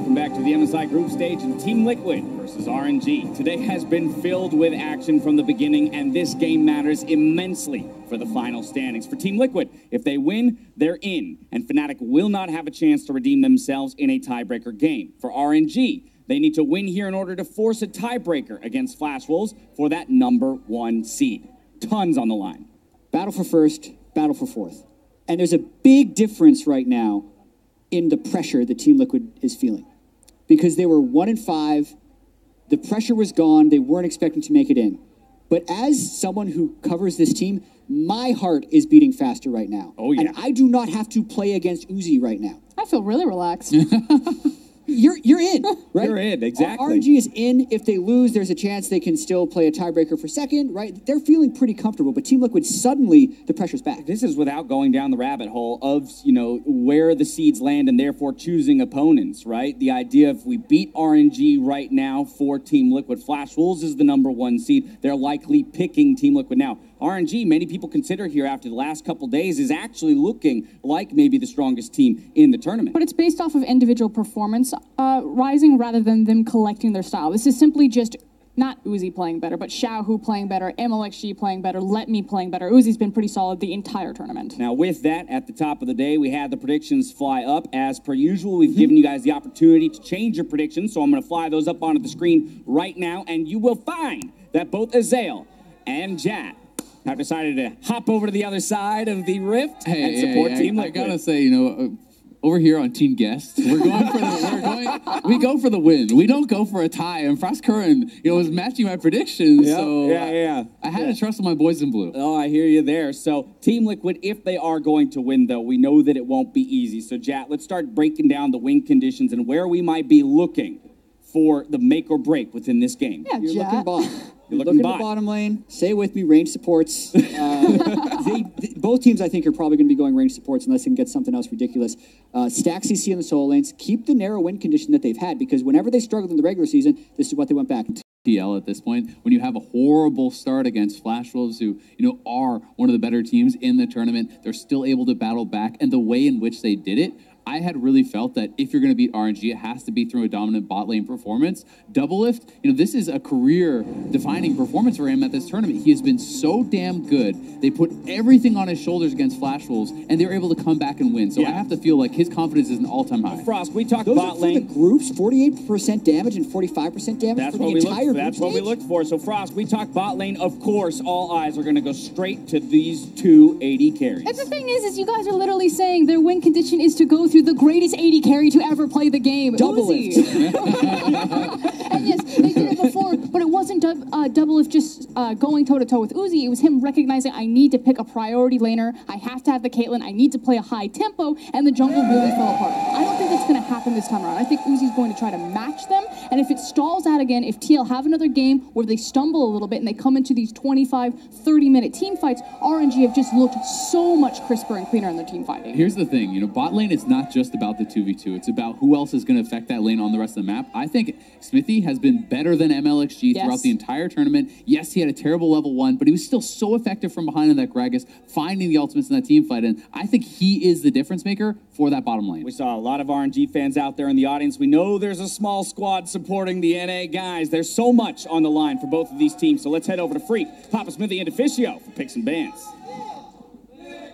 welcome back to the MSI group stage and Team Liquid versus RNG. Today has been filled with action from the beginning, and this game matters immensely for the final standings. For Team Liquid, if they win, they're in, and Fnatic will not have a chance to redeem themselves in a tiebreaker game. For RNG, they need to win here in order to force a tiebreaker against Flash Wolves for that #1 seed. Tons on the line. Battle for first, battle for fourth. And there's a big difference right now in the pressure that Team Liquid is feeling. Because they were 1-5, the pressure was gone, they weren't expecting to make it in. But as someone who covers this team, my heart is beating faster right now. Oh, yeah. And I do not have to play against Uzi right now. I feel really relaxed. You're in, right? You're in, exactly. RNG is in. If they lose, there's a chance they can still play a tiebreaker for second, right? They're feeling pretty comfortable, but Team Liquid, suddenly, the pressure's back. This is without going down the rabbit hole of, where the seeds land and therefore choosing opponents, right? The idea if we beat RNG right now for Team Liquid, Flash Wolves is the #1 seed. They're likely picking Team Liquid now. RNG, many people consider here after the last couple days, is actually looking like maybe the strongest team in the tournament. But it's based off of individual performance rising rather than them collecting their style. This is simply just not Uzi playing better, but Xiaohu playing better, MLXG playing better, Let Me playing better. Uzi's been pretty solid the entire tournament. Now with that, at the top of the day, we had the predictions fly up. As per usual, we've given you guys the opportunity to change your predictions, so I'm going to fly those up onto the screen right now, and you will find that both Azael and Jat have decided to hop over to the other side of the rift and support Team Liquid. I gotta say, over here on Team Guest, we go for the win. We don't go for a tie. And Frost Curran, was matching my predictions. Yep, So yeah. I had to trust my boys in blue. Oh, I hear you there. So Team Liquid, if they are going to win, though, we know that it won't be easy. So Jat, let's start breaking down the win conditions and where we might be looking for the make or break within this game. Yeah, You're Jat. looking bottom. You're looking bot. the bottom lane. Stay with me, range supports. Both teams, I think, are probably going to be going range supports unless they can get something else ridiculous. Stack CC in the solo lanes. Keep the narrow win condition that they've had, because whenever they struggled in the regular season, this is what they went back to. TL at this point, when you have a horrible start against Flash Wolves, who are one of the better teams in the tournament, they're still able to battle back, and the way in which they did it, I had really felt that if you're going to beat RNG, it has to be through a dominant bot lane performance. Doublelift, this is a career-defining performance for him at this tournament. He has been so damn good. They put everything on his shoulders against Flash Wolves, and they were able to come back and win. So yeah. I have to feel like his confidence is an all-time high. Frost, we talked Those bot are lane. the groups, 48% damage and 45% damage That's for what the we entire look. group That's what we stage? looked for. So Frost, we talked bot lane. Of course, all eyes are going to go straight to these two AD carries. And the thing is you guys are literally saying their win condition is to go through the greatest AD carry to ever play the game. Doublelift. And yes, they did it before, but it wasn't Doublelift just going toe-to-toe with Uzi. It was him recognizing, I need to pick a priority laner. I have to have the Caitlyn. I need to play a high tempo, and the jungle really fell apart. I don't think that's going to happen this time around. I think Uzi's going to try to match them, and if it stalls out again, if TL have another game where they stumble a little bit and they come into these 25, 30-minute team fights, RNG have just looked so much crisper and cleaner in their team fighting. Here's the thing, bot lane is not just about the 2v2. It's about who else is going to affect that lane on the rest of the map. I think Smithy has been better than MLXG throughout the entire tournament. Yes, he had a terrible level 1, but he was still so effective from behind in that Gragas, finding the ultimates in that team fight, and I think he is the difference maker for that bottom lane. We saw a lot of RNG fans out there in the audience. We know there's a small squad supporting the NA guys. There's so much on the line for both of these teams, so let's head over to Freak, Papa Smithy, and Officio for picks and bans.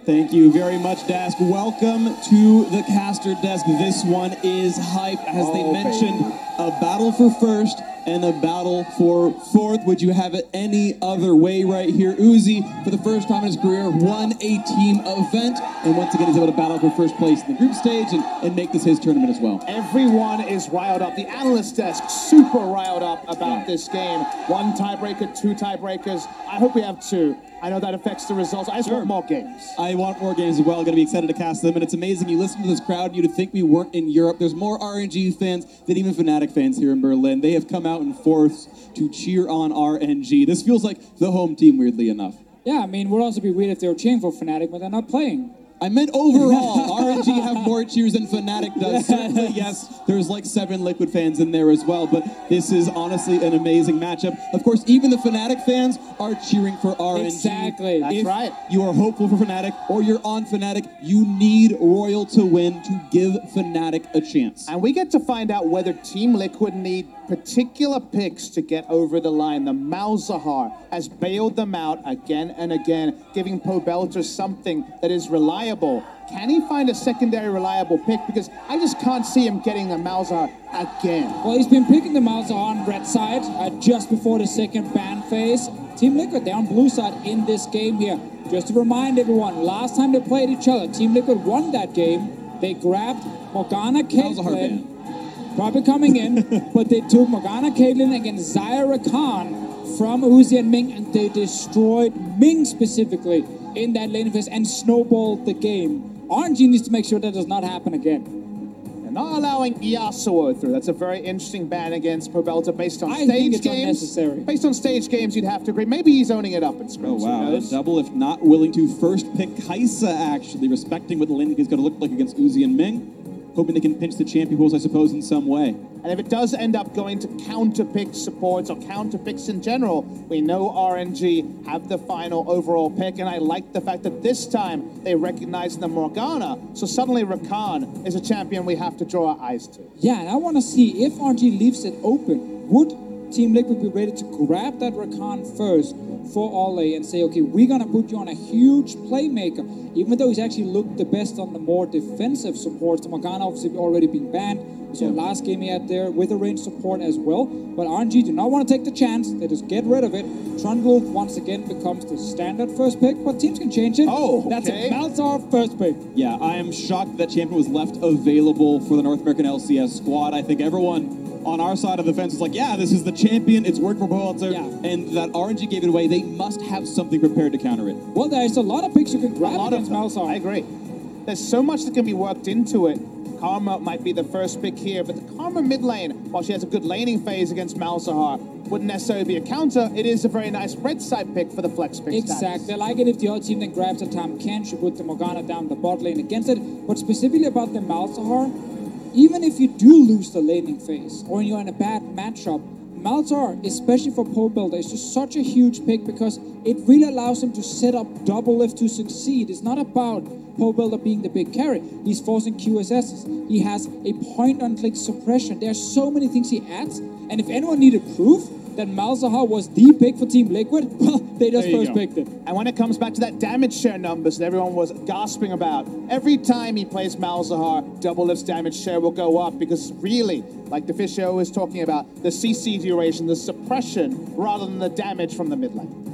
Thank you very much, Dask. Welcome to the caster desk. This one is hype. As they mentioned, a battle for first and a battle for fourth. Would you have it any other way right here? Uzi, for the first time in his career, won a team event. And once again, he's able to battle for first place in the group stage and make this his tournament as well. Everyone is riled up. The analyst desk, super riled up about this game. One tiebreaker, two tiebreakers. I hope we have two. I know that affects the results. I just want more games. I want more games as well. Going to be excited to cast them. And it's amazing. You listen to this crowd, you'd think we weren't in Europe. There's more RNG fans than even Fnatic fans here in Berlin. They have come out in force to cheer on RNG. This feels like the home team, weirdly enough. Yeah, I mean, it would also be weird if they were cheering for Fnatic, but they're not playing. I meant overall. RNG have more cheers than Fnatic does. Certainly, yes, there's like 7 Liquid fans in there as well, but this is honestly an amazing matchup. Of course, even the Fnatic fans are cheering for RNG. Exactly. That's right. You are hopeful for Fnatic, or you're on Fnatic, you need Royal to win to give Fnatic a chance. And we get to find out whether Team Liquid need particular picks to get over the line. The Malzahar has bailed them out again and again, giving Pobelter something that is reliable. Can he find a secondary reliable pick? Because I just can't see him getting the Malzahar again. Well, he's been picking the Malzahar on red side just before the second ban phase. Team Liquid, they're on blue side in this game here. Just to remind everyone, last time they played each other, Team Liquid won that game. They grabbed Morgana Caitlyn, probably coming in, but they took Morgana Caitlyn against Zyra Khan from Uzi and Ming, and they destroyed Ming specifically in that lane phase and snowballed the game. RNG needs to make sure that does not happen again. And not allowing Yasuo through. That's a very interesting ban against Pobelter based on I stage think it's games. unnecessary. Based on stage games, you'd have to agree. Maybe he's owning it up in scrims. Oh, wow. Who knows? Double if not willing to first pick Kaisa, actually, respecting what the lane is going to look like against Uzi and Ming. Hoping they can pinch the champion pools, I suppose, in some way. And if it does end up going to counter-pick supports or counter-picks in general, we know RNG have the final overall pick, and I like the fact that this time they recognize the Morgana, so suddenly Rakan is a champion we have to draw our eyes to. Yeah, and I want to see if RNG leaves it open, would Team Liquid be ready to grab that Rakan first for Ole and say, okay, we're going to put you on a huge playmaker, even though he's actually looked the best on the more defensive supports. The Morgana obviously already been banned, so last game he had there with a range support as well. But RNG do not want to take the chance. They just get rid of it. Trundle once again becomes the standard first pick, but teams can change it. Oh, okay. That's a Malzahar first pick. Yeah, I am shocked that champion was left available for the North American LCS squad. I think everyone on our side of the fence is like, yeah, this is the champion. It's worked for Pobelter. Yeah. And that RNG gave it away. They must have something prepared to counter it. Well, there's a lot of picks you can grab against I Malzahar. agree. There's so much that can be worked into it. Karma might be the first pick here, but the Karma mid lane, while she has a good laning phase against Malzahar, wouldn't necessarily be a counter. It is a very nice red side pick for the flex pick Exactly. status. I like it if the other team then grabs a Tam Ken, she put the Morgana down the bot lane against it. But specifically about the Malzahar, even if you do lose the laning phase or you're in a bad matchup, Malzahar, especially for Pobelter, is just such a huge pick because it really allows him to set up double lift to succeed. It's not about Pobelter being the big carry. He's forcing QSSs. He has a point-on-click suppression. There are so many things he adds, and if anyone needed proof that Malzahar was the pick for Team Liquid, well, they just first picked it. And when it comes back to that damage share numbers that everyone was gasping about, every time he plays Malzahar, double lift's damage share will go up because really, like the Fisher was talking about, the CC duration, the suppression, rather than the damage from the mid lane.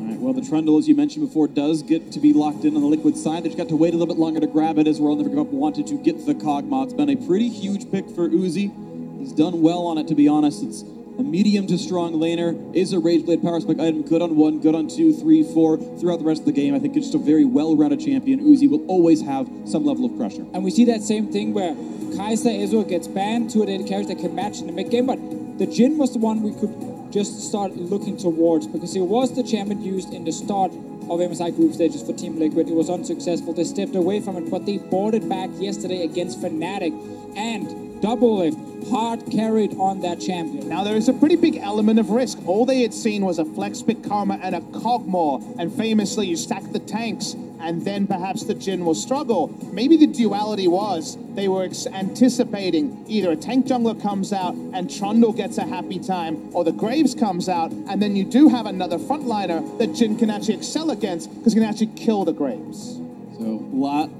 All right, well, the Trundle, as you mentioned before, does get to be locked in on the Liquid side. They just got to wait a little bit longer to grab it as World Never Give Up wanted to get the Kog'Maw. It's been a pretty huge pick for Uzi. He's done well on it, to be honest. It's a medium to strong laner, is a Rageblade power spike item, good on 1, good on 2, 3, 4, throughout the rest of the game. I think it's just a very well-rounded champion. Uzi will always have some level of pressure. And we see that same thing where Kai'Sa Ezreal gets banned, 2 AD carries that can match in the mid-game, but the Jhin was the one we could just start looking towards because it was the champion used in the start of MSI group stages for Team Liquid. It was unsuccessful. They stepped away from it, but they bought it back yesterday against Fnatic and double lift. Hard carried on that champion. Now there is a pretty big element of risk. All they had seen was a flex pick Karma and a Kog'Maw, and famously you stack the tanks and then perhaps the Jhin will struggle. Maybe the duality was they were anticipating either a tank jungler comes out and Trundle gets a happy time, or the Graves comes out and then you do have another frontliner that Jhin can actually excel against because he can actually kill the Graves. So a lot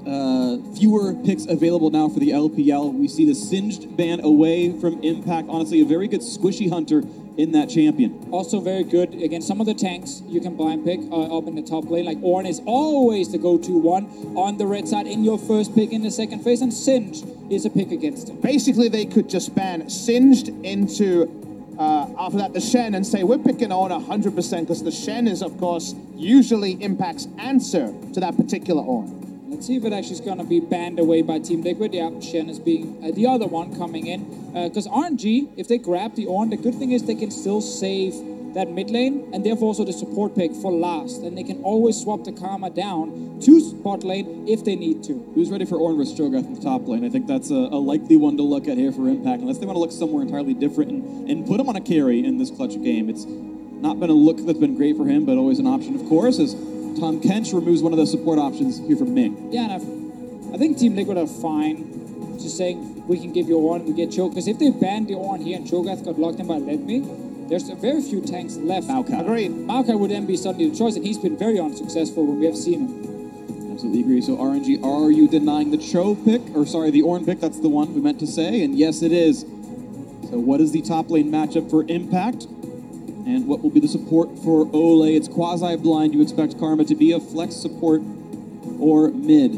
fewer picks available now for the LPL. We see the Singed ban away from Impact. Honestly, a very good squishy hunter in that champion. Also very good against some of the tanks you can blind pick up in the top lane. Like Ornn is always the go-to one on the red side in your first pick in the second phase, and Singed is a pick against him. Basically, they could just ban Singed into after that the Shen and say we're picking on 100% because the Shen is of course usually Impact's answer to that particular Ornn. Let's see if it actually is going to be banned away by Team Liquid. Yeah, Shen is being the other one coming in. Because RNG, if they grab the Ornn, the good thing is they can still save that mid lane, and therefore also the support pick for last. And they can always swap the Karma down to bot lane if they need to. Who's ready for Ornn versus Cho'Gath in the top lane? I think that's a likely one to look at here for Impact, unless they want to look somewhere entirely different and put him on a carry in this clutch game. It's not been a look that's been great for him, but always an option, of course, as Tahm Kench removes one of the support options here from Ming. Yeah, and I think Team Liquid are fine just saying we can give you Ornn and we get Cho'Gath. Because if they banned the Ornn here and Cho'Gath got locked in by Let Me, there's very few tanks left. Maokai. Agreed. Maokai would then be suddenly the choice, and he's been very unsuccessful when we have seen him. Absolutely agree. So RNG, are you denying the Cho pick? Or sorry, the Ornn pick, that's the one we meant to say. And yes, it is. So what is the top lane matchup for Impact? And what will be the support for Ole? It's quasi-blind. You expect Karma to be a flex support or mid.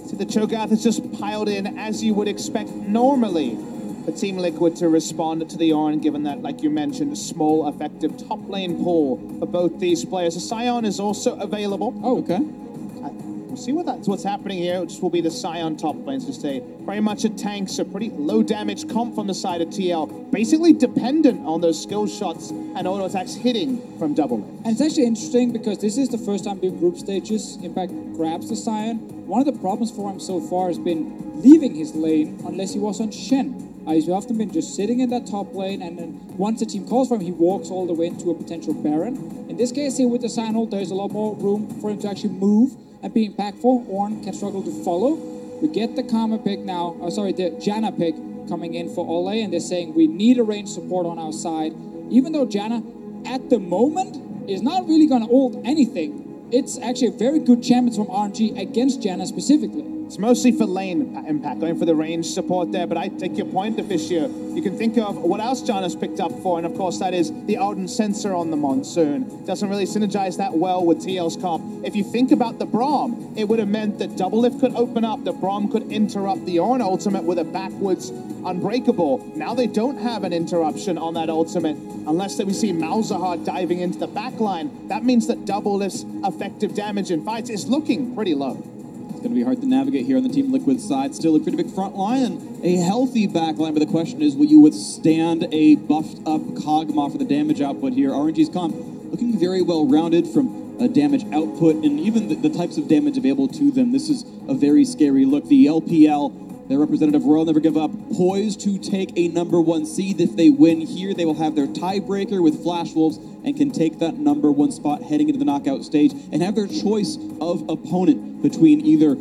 See, the Cho'Gath has just piled in as you would expect normally for Team Liquid to respond to the Ornn, given that, like you mentioned, a small, effective top lane pull for both these players. The Scion is also available. Oh, okay. We'll see what's happening here. It just will be the Scion top lane. It's just very much a tank, so pretty low damage comp from the side of TL. Basically dependent on those skill shots and auto attacks hitting from double lane. And it's actually interesting because this is the first time in group stages Impact grabs the Scion. One of the problems for him so far has been leaving his lane unless he was on Shen. He's often been just sitting in that top lane, and then once the team calls for him, he walks all the way into a potential Baron. In this case here with the Scion ult, there's a lot more room for him to actually move and be impactful. Ornn can struggle to follow. We get the Karma pick now, the Janna pick coming in for Ole, and they're saying we need a range support on our side. Even though Janna, at the moment, is not really going to ult anything, it's actually a very good champion from RNG against Janna specifically. It's mostly for lane impact, going for the range support there, but I take your point, Deficio. You can think of what else John has picked up for, and of course that is the Ardent Sensor on the Monsoon. Doesn't really synergize that well with TL's comp. If you think about the Braum, it would have meant that Double Lift could open up, the Braum could interrupt the Ornn ultimate with a backwards Unbreakable. Now they don't have an interruption on that ultimate, unless that we see Malzahar diving into the backline. That means that Double Lift's effective damage in fights is looking pretty low. It's going to be hard to navigate here on the Team Liquid side. Still a pretty big front line and a healthy back line, but the question is, will you withstand a buffed up Kog'Maw for the damage output here? RNG's comp looking very well rounded from a damage output and even the types of damage available to them. This is a very scary look. The LPL, their representative Royal Never Give Up, poised to take a #1 seed. If they win here, they will have their tiebreaker with Flash Wolves and can take that #1 spot heading into the knockout stage and have their choice of opponent between either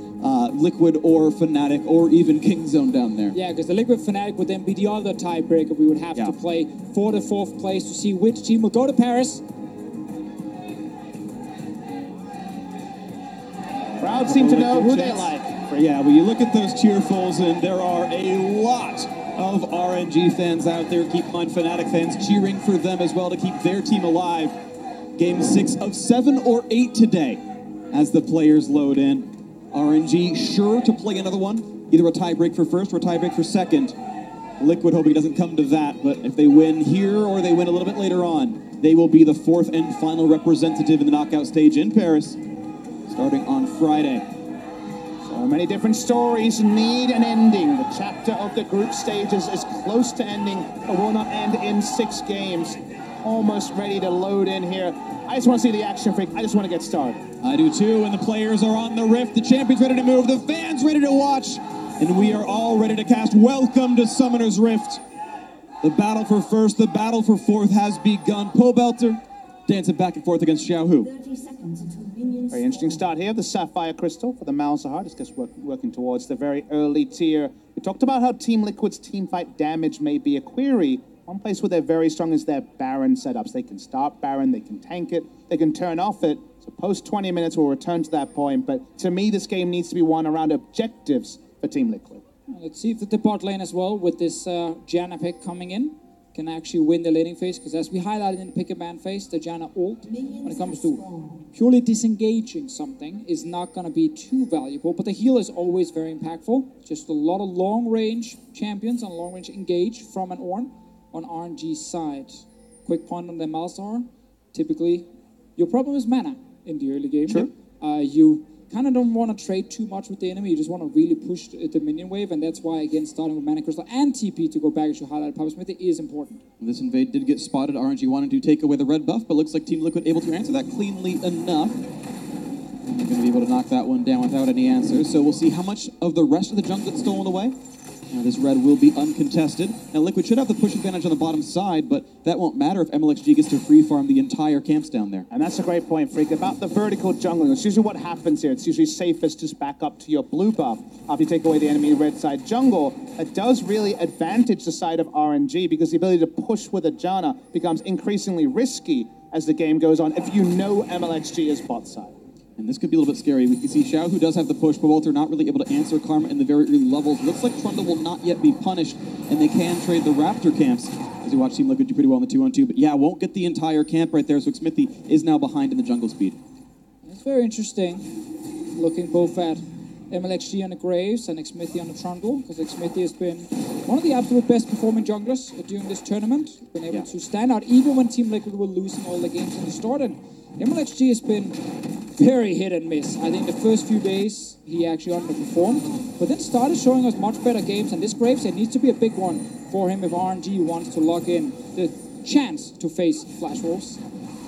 Liquid or Fnatic or even Kingzone down there. Yeah, because the Liquid Fnatic would then be the other tiebreaker we would have to play for the 4th place to see which team will go to Paris. Crowds seem to know who they like. Yeah, well, you look at those cheerfuls, and there are a lot of RNG fans out there. Keep in mind, Fnatic fans cheering for them as well to keep their team alive. Game 6 of 7 or 8 today as the players load in. RNG sure to play another one, either a tiebreak for first or a tiebreak for second. Liquid hoping it doesn't come to that, but if they win here or they win a little bit later on, they will be the 4th and final representative in the knockout stage in Paris, starting on Friday. So many different stories need an ending. The chapter of the group stages is close to ending, but will not end in 6 games. Almost ready to load in here. I just want to see the action, freak. I just want to get started. I do too, and the players are on the rift. The champion's ready to move. The fans ready to watch. And we are all ready to cast. Welcome to Summoner's Rift. The battle for first, the battle for 4th has begun. Pobelter dancing back and forth against Xiaohu. 30 seconds until minions. Very interesting start here. The Sapphire Crystal for the Malzahar. Just working towards the very early tier. We talked about how Team Liquid's teamfight damage may be a query. One place where they're very strong is their Baron setups. They can start Baron, they can tank it, they can turn off it. So post 20 minutes, we'll return to that point. But to me, this game needs to be won around objectives for Team Liquid. Let's see if the bot lane as well, with this Janna pick coming in, can actually win the laning phase. Because as we highlighted in the pick a ban phase, the Janna ult, when it comes to purely disengaging something, is not going to be too valuable. But the heal is always very impactful. Just a lot of long-range champions and long-range engage from an Ornn on RNG's side. Quick point on the Malzahar. Typically, your problem is mana in the early game. Sure. You kind of don't want to trade too much with the enemy. You just want to really push the minion wave, and that's why, again, starting with Mana Crystal and TP to go back, as you highlighted, Papa Smithy, is important. This invade did get spotted. RNG wanted to take away the red buff, but looks like Team Liquid able to answer that cleanly enough. They're going to be able to knock that one down without any answers. So we'll see how much of the rest of the jungle gets stolen away. Now this red will be uncontested. Now Liquid should have the push advantage on the bottom side, but that won't matter if MLXG gets to free farm the entire camps down there. And that's a great point, Freak, about the vertical jungling. It's usually what happens here. It's usually safest to just back up to your blue buff after you take away the enemy red side jungle. It does really advantage the side of RNG because the ability to push with a Janna becomes increasingly risky as the game goes on if you know MLXG is bot side. And this could be a little bit scary. We can see Xiao, who does have the push, but Walter not really able to answer Karma in the very early levels. Looks like Trundle will not yet be punished, and they can trade the Raptor camps. As you watch Team Liquid do pretty well in the 2-on-2, but yeah, won't get the entire camp right there, so Smithy is now behind in the jungle speed. It's very interesting, looking both at MLXG on the Graves and Xmithy on the Trundle, because Xmithy has been one of the absolute best performing junglers during this tournament. Been able to stand out even when Team Liquid were losing all the games in the start, and MLXG has been very hit and miss. I think the first few days he actually underperformed, but then started showing us much better games, and this Graves set needs to be a big one for him if RNG wants to lock in the chance to face Flash Wolves.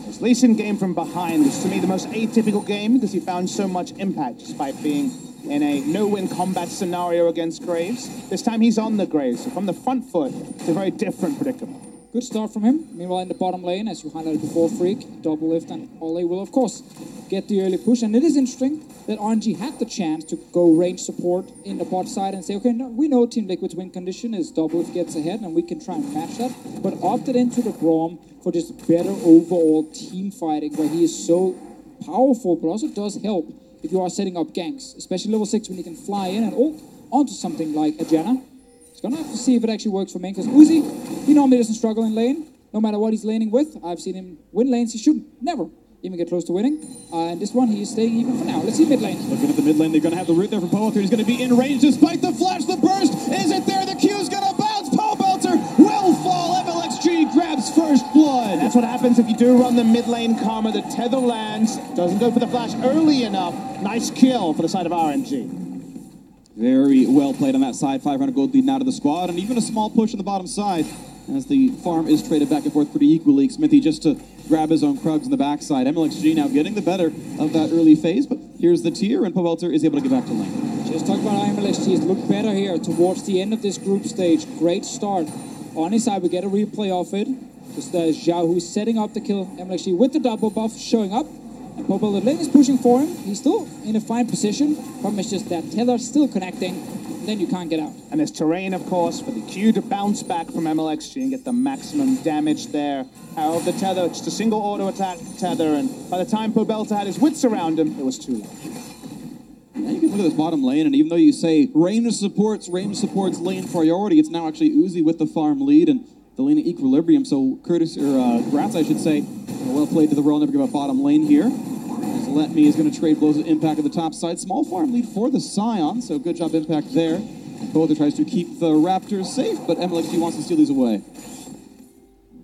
His Lee Sin game from behind was to me the most atypical game because he found so much impact despite being in a no-win combat scenario against Graves. This time he's on the Graves, so from the front foot, it's a very different predicament. Good start from him. Meanwhile, in the bottom lane, as you highlighted before, Freak, double lift, and Ole will, of course, get the early push. And it is interesting that RNG had the chance to go range support in the bot side and say, okay, no, we know Team Liquid's win condition is double lift gets ahead, and we can try and match that, but opted into the Braum for just better overall team fighting, where he is so powerful, but also does help if you are setting up ganks, especially level 6 when you can fly in and ult onto something like a Janna. Gonna have to see if it actually works for main, because Uzi, he normally doesn't struggle in lane, no matter what he's laning with. I've seen him win lanes he should never even get close to winning. And this one, he is staying even for now. Let's see mid lane. Looking at the mid lane, they're gonna have the root there for Poelter. He's gonna be in range despite the flash, the burst. Is it there? The Q's gonna bounce. Poelter will fall. MLXG grabs first blood. That's what happens if you do run the mid lane Karma. The tether lands, doesn't go for the flash early enough. Nice kill for the side of RNG. Very well played on that side. 500 gold lead now to the squad, and even a small push on the bottom side as the farm is traded back and forth pretty equally. Smithy just to grab his own Krugs in the backside. MLXG now getting the better of that early phase, but here's the tier, and Poelter is able to get back to lane. Just talk about how MLXG has looked better here towards the end of this group stage. Great start. On his side, we get a replay of it. Just Zhao, who's setting up to kill MLXG with the double buff, showing up. And Popo, the lane is pushing for him. He's still in a fine position. Problem is just that tether still connecting, and then you can't get out. And there's terrain, of course, for the Q to bounce back from MLXG and get the maximum damage there. Out of the tether, just a single auto attack tether, and by the time Pobelta had his wits around him, it was too late. Now you can look at this bottom lane, and even though you say range supports lane priority, it's now actually Uzi with the farm lead and the lane equilibrium. So Curtis, or Gratz, I should say, well played to the roll, never give up bottom lane here. As Let Me is going to trade blows at Impact at the top side. Small farm lead for the Scion, so good job Impact there. Poelter tries to keep the Raptors safe, but MLXG wants to steal these away.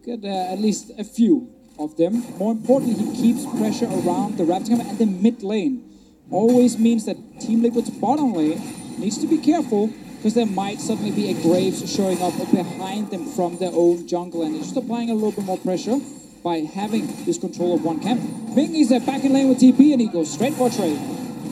Get at least a few of them. More importantly, he keeps pressure around the Raptor and the mid lane. Always means that Team Liquid's bottom lane needs to be careful, because there might suddenly be a Graves showing up behind them from their own jungle, and it's just applying a little bit more pressure by having this control of one camp. Ming is back in lane with TP, and he goes straight for a trade.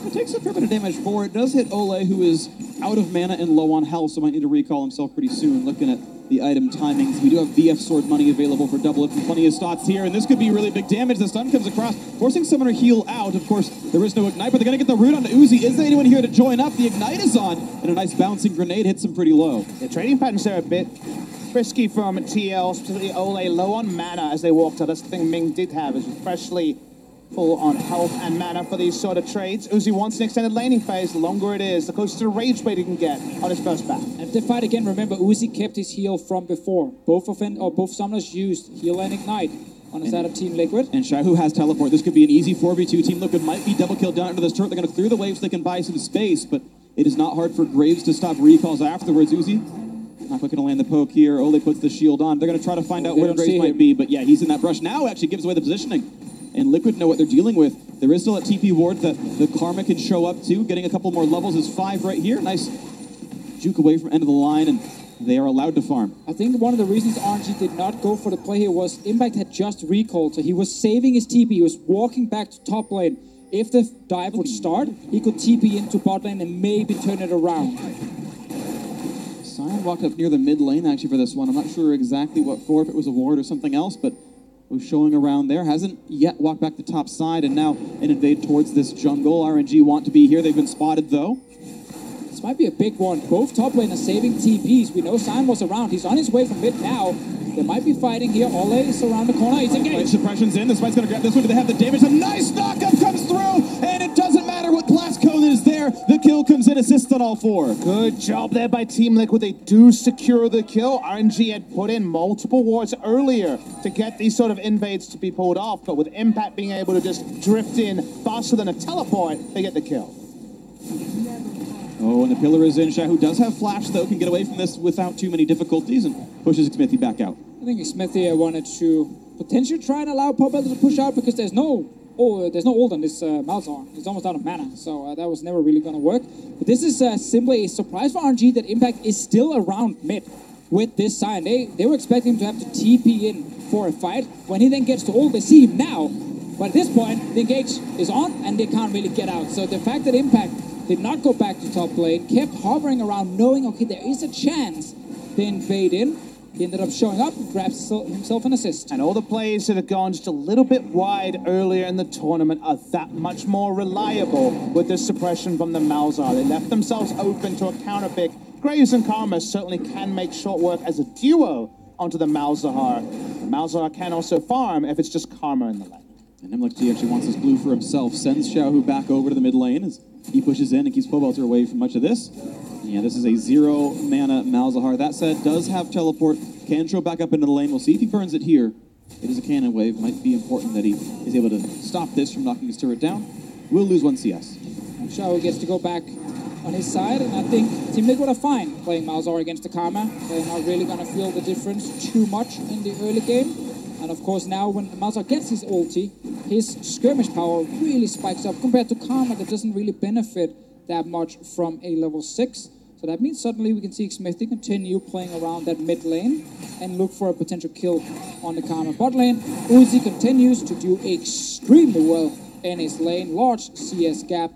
It takes a fair bit of damage for it. Does hit Ole, who is out of mana and low on health, so might need to recall himself pretty soon. Looking at the item timings, we do have VF Sword money available for double up and plenty of spots here, and this could be really big damage. The stun comes across, forcing Summoner heal out. Of course, there is no Ignite, but they're going to get the root onto Uzi. Is there anyone here to join up? The Ignite is on, and a nice bouncing grenade hits him pretty low. The trading patterns there are a bit risky from TL, specifically Ole, low on mana as they walked out. That's the thing Ming did have, is freshly full on health and mana for these sort of trades. Uzi wants an extended laning phase. The longer it is, the closer to rage bait he can get on his first back. And to fight again, remember, Uzi kept his heal from before. Both summoners used heal and ignite on the side of Team Liquid. And Shahu has teleport. This could be an easy 4v2. Team Liquid might be double killed down into this turret. They're going to clear the waves so they can buy some space, but it is not hard for Graves to stop recalls afterwards. Uzi not looking to land the poke here. Ole puts the shield on. They're going to try to find out where Graves might be, but yeah, he's in that brush now. Actually gives away the positioning. and Liquid know what they're dealing with. There is still a TP ward that the Karma can show up to. Getting a couple more levels is 5 right here. Nice juke away from end of the line, and they are allowed to farm. I think one of the reasons RNG did not go for the play here was Impact had just recalled, so he was saving his TP. He was walking back to top lane. If the dive would start, he could TP into bot lane and maybe turn it around. Sion walked up near the mid lane actually for this one. I'm not sure exactly what for, if it was a ward or something else, but was showing around there. Hasn't yet walked back to top side, and now an invade towards this jungle. RNG want to be here. They've been spotted though. This might be a big one. Both top laners saving TPs. We know Sion was around. He's on his way from mid now. They might be fighting here. Ole is around the corner. He's engaged. Suppression's in. This fight's going to grab this one. Do they have the damage? A nice knockup comes through, and it doesn't matter what class code is there. The kill comes in, assist on all 4. Good job there by Team Liquid. They do secure the kill. RNG had put in multiple wards earlier to get these sort of invades to be pulled off, but with Impact being able to just drift in faster than a teleport, they get the kill. Oh, and the pillar is in. Shahu does have flash, though, can get away from this without too many difficulties and pushes Smithy back out. I think Smithy wanted to potentially try and allow Pop to push out because there's no ult on this Malzahar. He's almost out of mana, so that was never really going to work. But this is simply a surprise for RNG that Impact is still around mid with this sign. They were expecting him to have to TP in for a fight. When he then gets to ult, they see him now. But at this point, the engage is on and they can't really get out. So the fact that Impact did not go back to top lane, kept hovering around knowing, okay, there is a chance they invade in. He ended up showing up, grabs himself an assist. And all the players that have gone just a little bit wide earlier in the tournament are that much more reliable with the suppression from the Malzahar. They left themselves open to a counter pick. Graves and Karma certainly can make short work as a duo onto the Malzahar. The Malzahar can also farm if it's just Karma in the lane. And MLXG actually wants this blue for himself. Sends Xiaohu back over to the mid lane as he pushes in and keeps Pobelter away from much of this. Yeah, this is a 0 mana Malzahar. That said, does have teleport. Can show back up into the lane. We'll see if he burns it here. It is a cannon wave. Might be important that he is able to stop this from knocking his turret down. We'll lose 1 CS. Xiao gets to go back on his side, and I think Team Liquid are fine playing Malzahar against the Karma. They're not really going to feel the difference too much in the early game. And of course now when Malzahar gets his ulti, his skirmish power really spikes up compared to Karma that doesn't really benefit that much from a level 6. So that means suddenly we can see Smithy continue playing around that mid lane and look for a potential kill on the Karma bot lane. Uzi continues to do extremely well in his lane, large CS gap,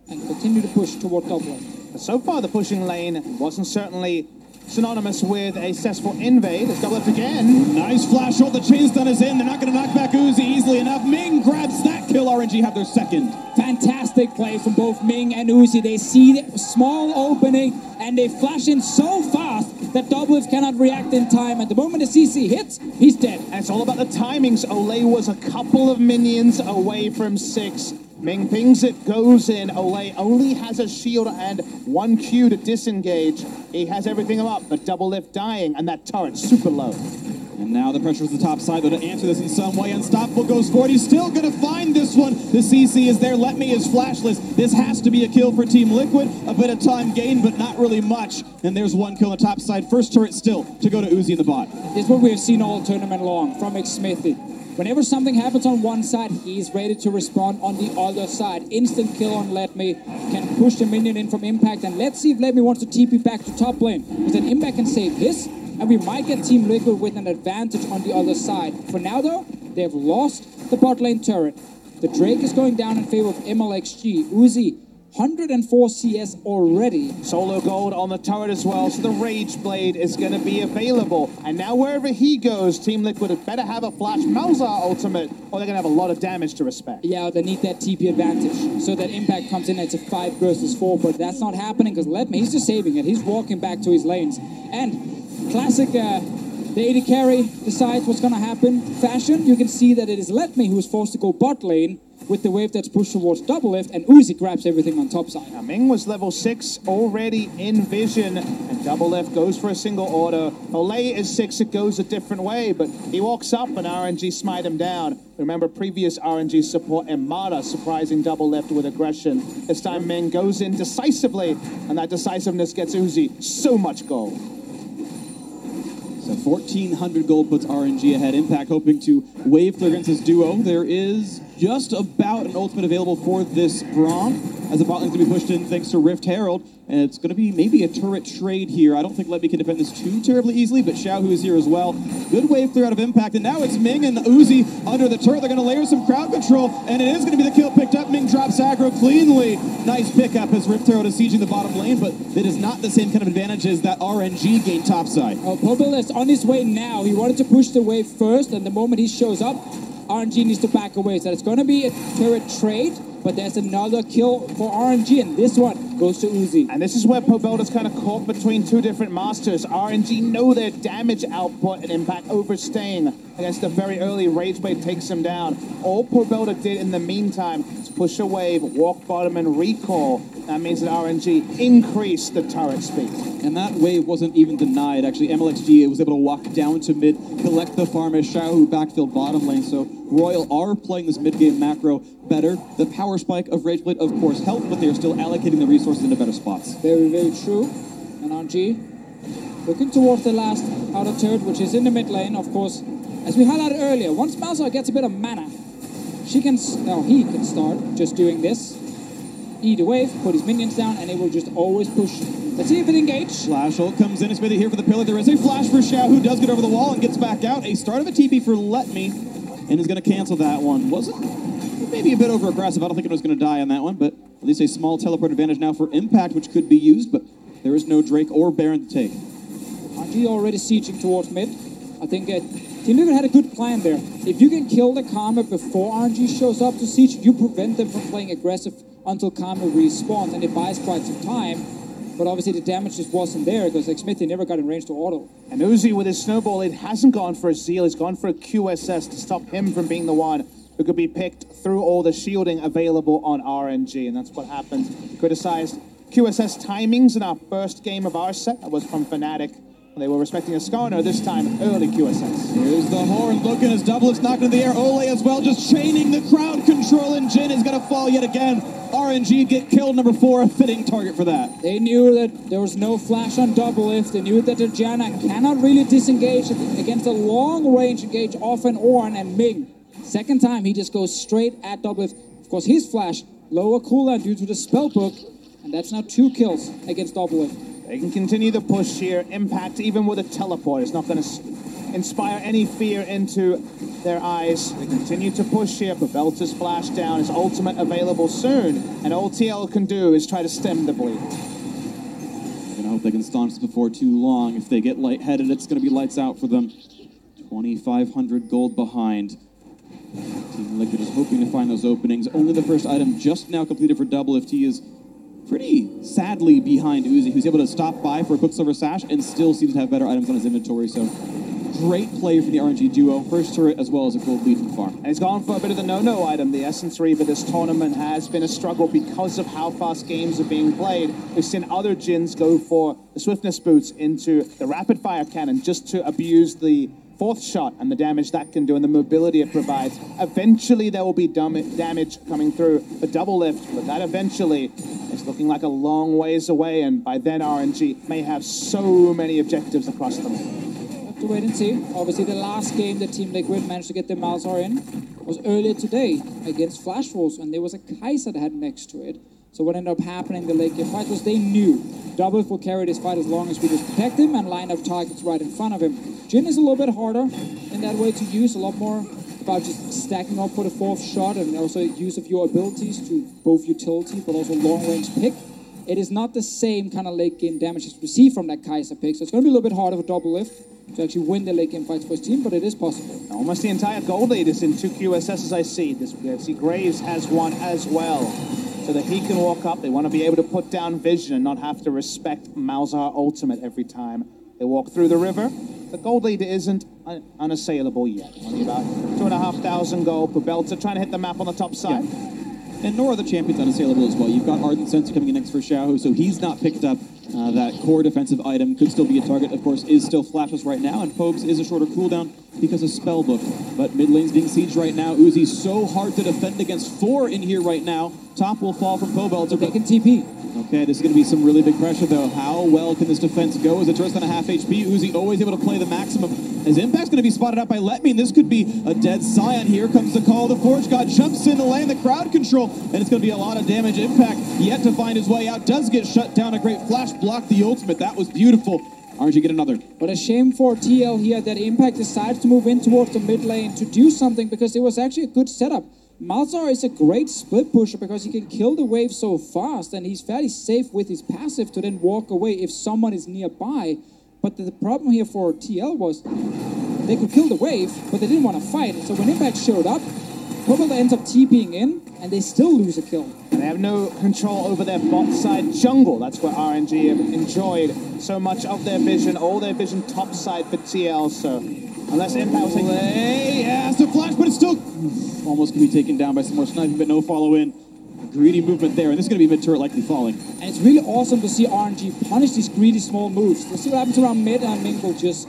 and continue to push toward top lane. So far the pushing lane wasn't certainly synonymous with a successful invade. It's double up again. Nice flash ult. The chain stun is in. They're not going to knock back Uzi easily enough. Ming grabs that kill. RNG have their second. Fantastic play from both Ming and Uzi. They see the small opening and they flash in so fast that Doublelift cannot react in time. At the moment the CC hits, he's dead. And it's all about the timings. Ole was a couple of minions away from 6. Ming pings it, goes in. Ole only has a shield and 1 Q to disengage. He has everything up, but Doublelift dying, and that turret's super low. And now the pressure is the top side, though, to answer this in some way. Unstoppable goes forward. He's still going to find this one. The CC is there. Let Me is flashless. This has to be a kill for Team Liquid. A bit of time gained, but not really much. And there's 1 kill on the top side. First turret still to go to Uzi in the bot. This is what we have seen all tournament long from Smithy. Whenever something happens on one side, he's ready to respond on the other side. Instant kill on Let Me, can push the minion in from Impact, and let's see if Let Me wants to TP back to top lane. Because then Impact can save his, and we might get Team Liquid with an advantage on the other side. For now though, they have lost the bot lane turret. The Drake is going down in favor of MLXG. Uzi, 104 CS already. Solo gold on the turret as well, so the Rage Blade is going to be available. And now wherever he goes, Team Liquid had better have a flash Malzahar ultimate, or they're going to have a lot of damage to respect. Yeah, they need that TP advantage, so that Impact comes in. It's a 5 versus 4, but that's not happening because Let Me, he's just saving it. He's walking back to his lanes. And classic, the AD carry decides what's going to happen. Fashion, you can see that it is Let Me who is forced to go bot lane with the wave that's pushed towards Doublelift, and Uzi grabs everything on top side. Now Ming was level 6 already in vision, and Doublelift goes for a single order. Ole is 6, it goes a different way, but he walks up and RNG smite him down. Remember previous RNG support Emada surprising Doublelift with aggression. This time Ming goes in decisively, and that decisiveness gets Uzi so much gold. So 1,400 gold puts RNG ahead. Impact hoping to wave clear against this duo. There is just about an ultimate available for this Braum, as the bot lane's going to be pushed in thanks to Rift Herald. And it's going to be maybe a turret trade here. I don't think Lemmy can defend this too terribly easily, but Xiaohu is here as well. Good wave clear out of Impact, and now it's Ming and Uzi under the turret. They're going to layer some crowd control, and it is going to be the kill picked up. Ming drops aggro cleanly. Nice pickup as Rift Herald is sieging the bottom lane, but it is not the same kind of advantage as that RNG gained topside. Oh, Pobel is on his way now. He wanted to push the wave first, and the moment he shows up, RNG needs to back away. So it's going to be a turret trade, but there's another kill for RNG, and this one goes to Uzi. And this is where Pobelda's kind of caught between two different masters. RNG know their damage output and Impact overstaying against a very early Rage Blade takes him down. All Pobelda did in the meantime is push a wave, walk bottom, and recall. That means that RNG increased the turret speed. And that wave wasn't even denied. Actually, MLXG was able to walk down to mid, collect the farm as Xiaohu backfilled bottom lane. So Royal are playing this mid-game macro better. The power spike of Rage Blade, of course, helped, but they're still allocating the resources into better spots. Very, very true. And RNG looking towards the last outer turret, which is in the mid lane, of course. As we highlighted earlier, once Malzahar gets a bit of mana, he can start just doing this. Eat a wave, put his minions down, and it will just always push. Let's see if it engages. Flash ult comes in, it's here for the pillar. There is a flash for Xiao, who does get over the wall and gets back out. A start of a TP for Let Me, and is going to cancel that one. Wasn't maybe a bit over aggressive. I don't think it was going to die on that one, but at least a small teleport advantage now for Impact, which could be used, but there is no Drake or Baron to take. RNG already sieging towards mid. I think Team Liquid had a good plan there. If you can kill the Karma before RNG shows up to siege, you prevent them from playing aggressive until Karma respawns, and it buys quite some time. But obviously the damage just wasn't there because like Smithy never got in range to auto. And Uzi with his snowball, it hasn't gone for a Zeal, he's gone for a QSS to stop him from being the one who could be picked through all the shielding available on RNG, and that's what happened. Criticized QSS timings in our first game of our set. That was from Fnatic. They were respecting a Skarner, this time early QSS. Here's the horn looking as Doublet's knocked into the air. Ole as well, just chaining the crowd control, and Jin is going to fall yet again. RNG get killed, number 4, a fitting target for that. They knew that there was no flash on double lift. They knew that the Janna cannot really disengage against a long-range engage off an Ornn, and Ming. Second time, he just goes straight at double lift. Of course, his flash, lower cooldown due to the spellbook, and that's now 2 kills against double lift. They can continue the push here. Impact, even with a teleport, is not going to inspire any fear into their eyes. They continue to push here. Pobelda's flash down. His ultimate available soon. And all TL can do is try to stem the bleed. I'm gonna hope they can staunch this before too long. If they get lightheaded, it's going to be lights out for them. 2,500 gold behind. Team Liquid is hoping to find those openings. Only the first item just now completed for Double if he is pretty sadly behind Uzi, who's able to stop by for a Quicksilver Sash and still seems to have better items on his inventory. So great play from the RNG duo. First turret as well as a gold lead from farm. And he's gone for a bit of the no-no item. The Essence Reaver this tournament has been a struggle because of how fast games are being played. We've seen other Jins go for the Swiftness Boots into the Rapid Fire Cannon just to abuse the 4th shot and the damage that can do and the mobility it provides. Eventually there will be damage coming through the double lift, but that eventually is looking like a long ways away, and by then RNG may have so many objectives across them. Have to wait and see. Obviously the last game that Team Liquid managed to get their Malzahar in was earlier today against Flash Wolves, and there was a Kai'Sa that had next to it. So what ended up happening in the late game fight was they knew Double will carry this fight as long as we just protect him and line up targets right in front of him. Jin is a little bit harder in that way to use, a lot more about just stacking up for the 4th shot and also use of your abilities to both utility but also long-range pick. It is not the same kind of late game damage as we see from that Kai'Sa pick, so it's going to be a little bit harder for Double Lift to actually win the late game fights for his team, but it is possible. Almost the entire gold lead is in 2 QSSs I see. I see Graves has one as well, so that he can walk up. They want to be able to put down vision and not have to respect Malzahar ultimate every time they walk through the river. The gold lead isn't unassailable yet. Only about 2,500 gold. Pobelda trying to hit the map on the top side. Yeah. And nor are the champions unassailable as well. You've got Ardent Sensor coming in next for Xiaohu, so he's not picked up that core defensive item. Could still be a target, of course, is still flashless right now, and Pobes is a shorter cooldown because of Spellbook. But mid lane's being sieged right now. Uzi's so hard to defend against 4 in here right now. Top will fall from Pobelda. They can TP. Okay, this is going to be some really big pressure, though. How well can this defense go as it turns on a half HP? Uzi always able to play the maximum. His impact's going to be spotted out by Letme. This could be a dead Scion. Here comes the call. The Forge God jumps in the lane, the crowd control, and it's going to be a lot of damage. Impact yet to find his way out. Does get shut down. A great flash blocked the ultimate. That was beautiful. RNG get another. But a shame for TL here that Impact decides to move in towards the mid lane to do something, because it was actually a good setup. Malzahar is a great split pusher because he can kill the wave so fast, and he's fairly safe with his passive to then walk away if someone is nearby. But the problem here for TL was they could kill the wave, but they didn't want to fight. So when Impact showed up, Todo ends up TPing in, and they still lose a kill. And they have no control over their bot side jungle. That's where RNG have enjoyed so much of their vision, all their vision top side for TL. So unless Impact was taking... Yeah, it's a flash, but it's still almost going to be taken down by some more sniping, but no follow-in. Greedy movement there, and this is going to be mid-turret likely falling. And it's really awesome to see RNG punish these greedy small moves. Let's see what happens around mid, and Ming will just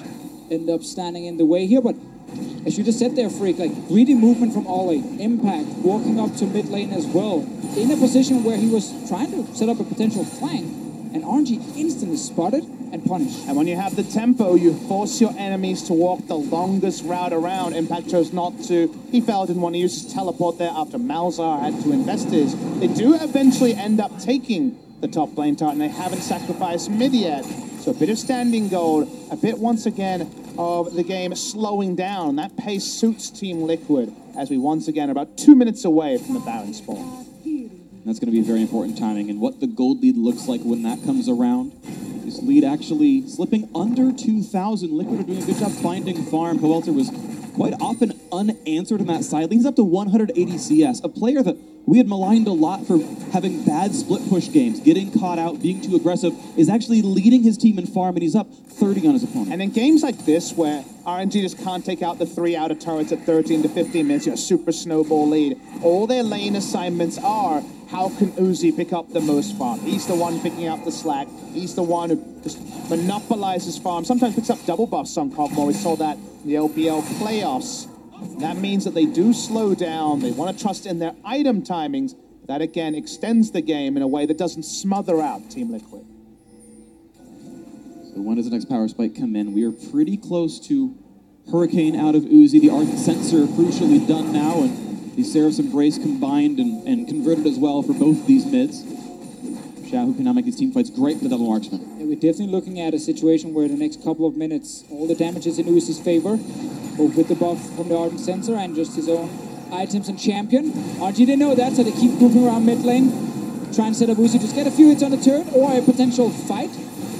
end up standing in the way here. But as you just said there, Freak, like greedy movement from Ollie, Impact walking up to mid lane as well, in a position where he was trying to set up a potential flank, and RNG instantly spotted and punished. And when you have the tempo, you force your enemies to walk the longest route around. Impact chose not to. He felt didn't want to use his teleport there after Malzahar had to invest his. They do eventually end up taking the top lane turret, and they haven't sacrificed mid yet. So a bit of standing gold, a bit once again of the game slowing down. That pace suits Team Liquid as we once again are about 2 minutes away from the Baron spawn. That's going to be very important timing, and what the gold lead looks like when that comes around. This lead actually slipping under 2,000. Liquid are doing a good job finding farm. Powelter was quite often unanswered in that side lane. He's up to 180 CS, a player that we had maligned a lot for having bad split push games, getting caught out, being too aggressive, is actually leading his team in farm, and he's up 30 on his opponent. And in games like this, where RNG just can't take out the 3 outer turrets at 13 to 15 minutes, super snowball lead, all their lane assignments are, how can Uzi pick up the most farm? He's the one picking up the slack. He's the one who just monopolizes farm. Sometimes picks up double buffs on Cogmore. We saw that in the LPL playoffs. That means that they do slow down. They want to trust in their item timings. That, again, extends the game in a way that doesn't smother out Team Liquid. So when does the next power spike come in? We are pretty close to Hurricane out of Uzi. The Ardent Sensor crucially done now, and the Seraph's Embrace combined and converted as well for both these mids. Xiao, who cannot make these team fights great for the double marksman. Yeah, we're definitely looking at a situation where the next couple of minutes, all the damage is in Uzi's favor, both with the buff from the Ardent Sensor and just his own items and champion. RG didn't know that, so they keep moving around mid lane, trying to set up Uzi, just get a few hits on the turret or a potential fight.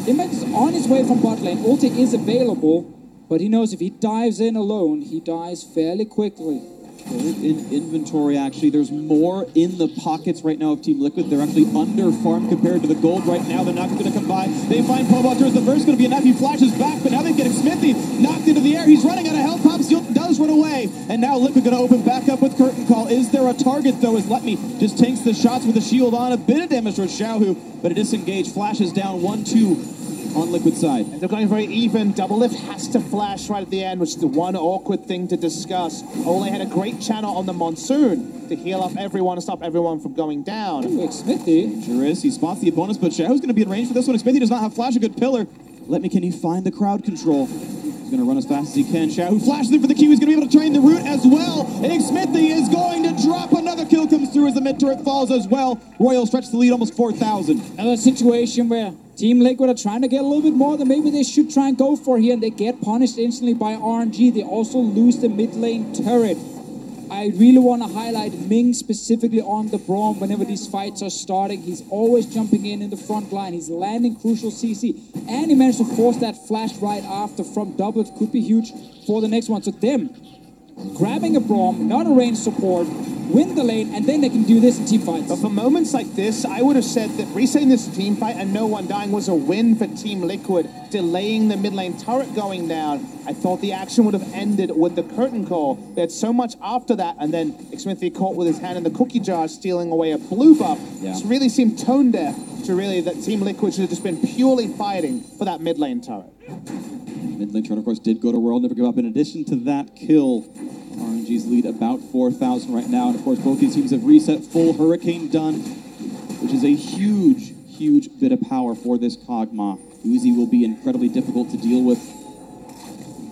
Impact is on his way from bot lane. Ulti is available, but he knows if he dives in alone, he dies fairly quickly. In inventory, actually, there's more in the pockets right now of Team Liquid. They're actually under farm compared to the gold right now. They're not going to come by. They find Powelter. The first going to be enough. He flashes back, but now they're getting Smithy knocked into the air. He's running out of health. Popsicle does run away, and now Liquid going to open back up with Curtain Call. Is there a target, though, as Letme just tanks the shots with the shield on. A bit of damage towards Xiaohu, but a disengage. Flashes down 1-2 on Liquid side. And they're going very even. Double Lift has to flash right at the end, which is the one awkward thing to discuss. Ole had a great channel on the Monsoon to heal up everyone and stop everyone from going down. Quick Smithy. Sure is. He spots the opponents, but Xiaohu's going to be in range for this one. Smithy does not have flash, a good pillar. Letme, can he find the crowd control? He's going to run as fast as he can. Xiaohu flashes in for the Q. He's going to be able to train the route as well. And Smithy is going to drop. Another kill comes through as the mid turret falls as well. Royal stretches the lead almost 4,000. Another situation where Team Liquid are trying to get a little bit more than maybe they should try and go for here, and they get punished instantly by RNG. They also lose the mid lane turret. I really want to highlight Ming specifically on the Braum whenever these fights are starting. He's always jumping in the front line. He's landing crucial CC, and he managed to force that flash right after from double. It could be huge for the next one. So them grabbing a Braum, not a range support, win the lane, and then they can do this in team fights. But for moments like this, I would have said that resetting this team fight and no one dying was a win for Team Liquid, delaying the mid lane turret going down. I thought the action would have ended with the curtain call. They had so much after that, and then Smithy caught with his hand in the cookie jar, stealing away a blue buff. Yeah. It really seemed tone deaf to really that Team Liquid should have just been purely fighting for that mid lane turret. Mid lane turret, of course, did go to World, never give up. In addition to that kill, RNG's lead about 4,000 right now. And of course, both these teams have reset, full Hurricane done, which is a huge, huge bit of power for this Kog'Maw. Uzi will be incredibly difficult to deal with.